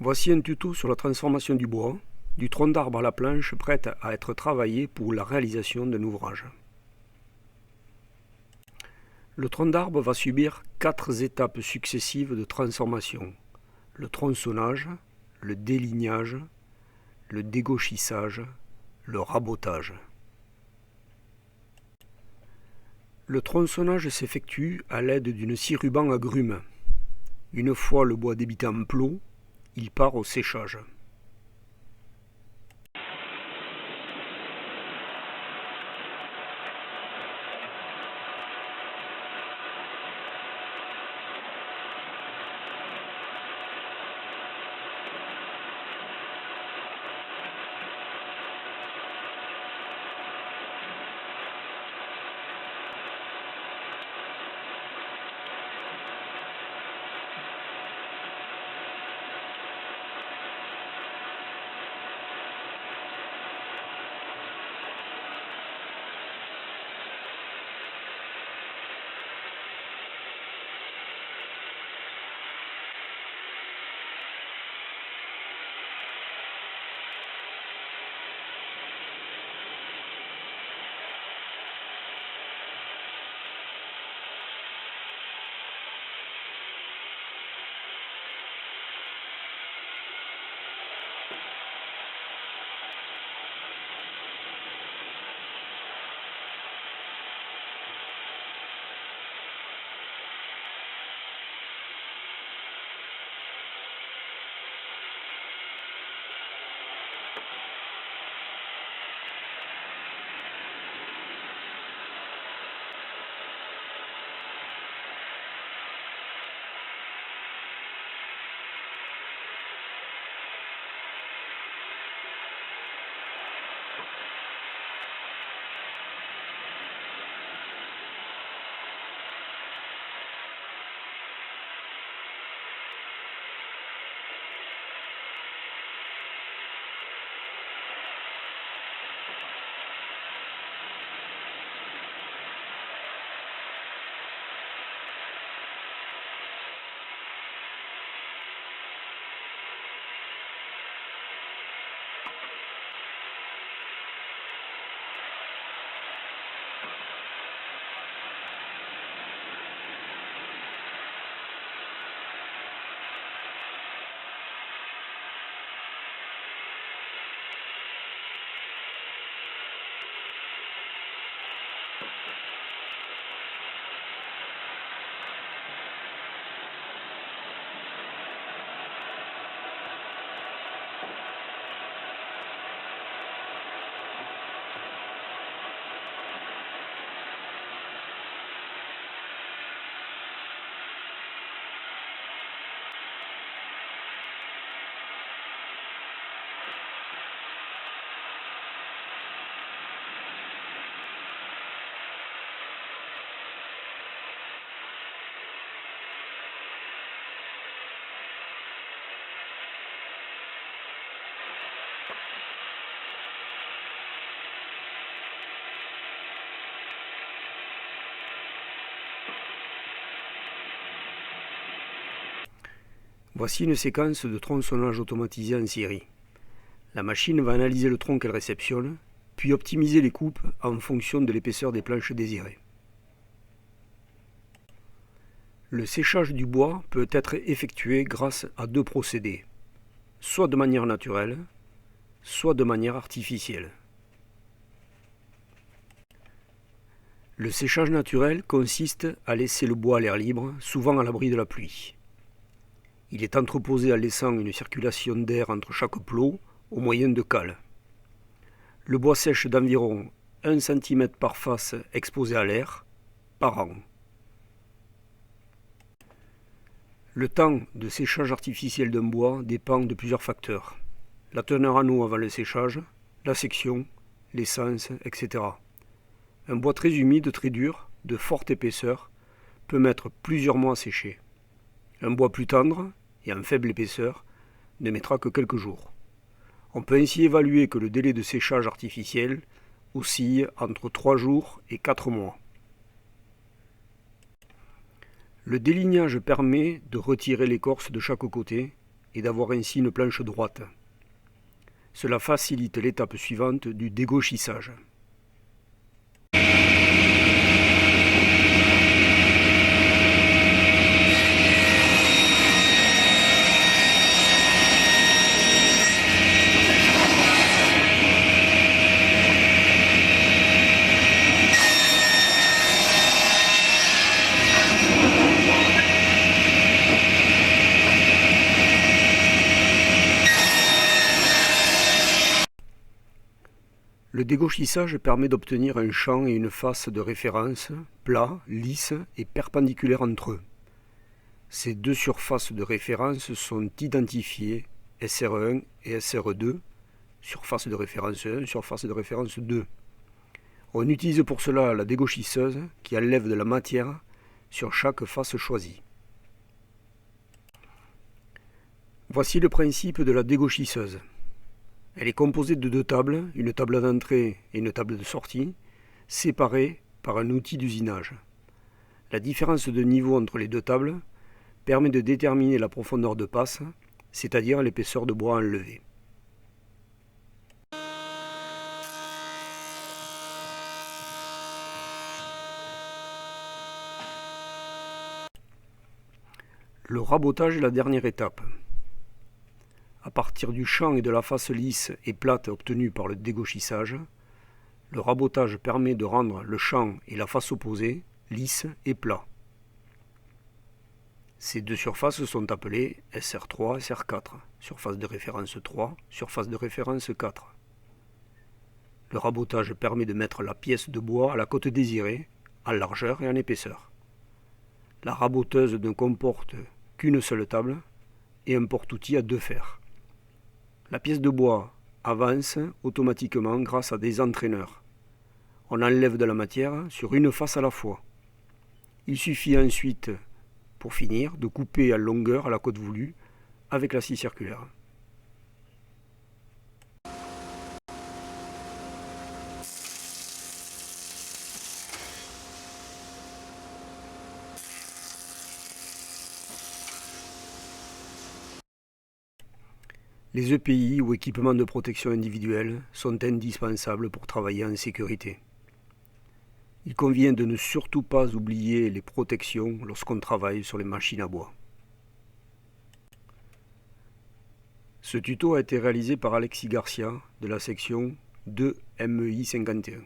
Voici un tuto sur la transformation du bois, du tronc d'arbre à la planche prête à être travaillé pour la réalisation d'un ouvrage. Le tronc d'arbre va subir 4 étapes successives de transformation: le tronçonnage, le délignage, le dégauchissage, le rabotage. Le tronçonnage s'effectue à l'aide d'une scie ruban à grumes. Une fois le bois débité en plot, il part au séchage. Voici une séquence de tronçonnage automatisé en série. La machine va analyser le tronc qu'elle réceptionne, puis optimiser les coupes en fonction de l'épaisseur des planches désirées. Le séchage du bois peut être effectué grâce à 2 procédés, soit de manière naturelle, soit de manière artificielle. Le séchage naturel consiste à laisser le bois à l'air libre, souvent à l'abri de la pluie. Il est entreposé en laissant une circulation d'air entre chaque plot au moyen de cales. Le bois sèche d'environ 1 cm par face exposé à l'air par an. Le temps de séchage artificiel d'un bois dépend de plusieurs facteurs: la teneur en eau avant le séchage, la section, l'essence, etc. Un bois très humide, très dur, de forte épaisseur, peut mettre plusieurs mois à sécher. Un bois plus tendre et en faible épaisseur ne mettra que quelques jours. On peut ainsi évaluer que le délai de séchage artificiel oscille entre 3 jours et 4 mois. Le délignage permet de retirer l'écorce de chaque côté et d'avoir ainsi une planche droite. Cela facilite l'étape suivante du dégauchissage. Le dégauchissage permet d'obtenir un champ et une face de référence plats, lisses et perpendiculaires entre eux. Ces deux surfaces de référence sont identifiées SR1 et SR2, surface de référence 1, surface de référence 2. On utilise pour cela la dégauchisseuse qui enlève de la matière sur chaque face choisie. Voici le principe de la dégauchisseuse. Elle est composée de deux tables, une table d'entrée et une table de sortie, séparées par un outil d'usinage. La différence de niveau entre les deux tables permet de déterminer la profondeur de passe, c'est-à-dire l'épaisseur de bois enlevée. Le rabotage est la dernière étape. À partir du champ et de la face lisse et plate obtenue par le dégauchissage, le rabotage permet de rendre le champ et la face opposée lisses et plats. Ces deux surfaces sont appelées SR3 et SR4, surface de référence 3, surface de référence 4. Le rabotage permet de mettre la pièce de bois à la cote désirée, en largeur et en épaisseur. La raboteuse ne comporte qu'une seule table et un porte-outil à deux fers. La pièce de bois avance automatiquement grâce à des entraîneurs. On enlève de la matière sur une face à la fois. Il suffit ensuite, pour finir, de couper en longueur à la cote voulue avec la scie circulaire. Les EPI ou équipements de protection individuelle sont indispensables pour travailler en sécurité. Il convient de ne surtout pas oublier les protections lorsqu'on travaille sur les machines à bois. Ce tuto a été réalisé par Alexis Garcia de la section 2 MEI 51.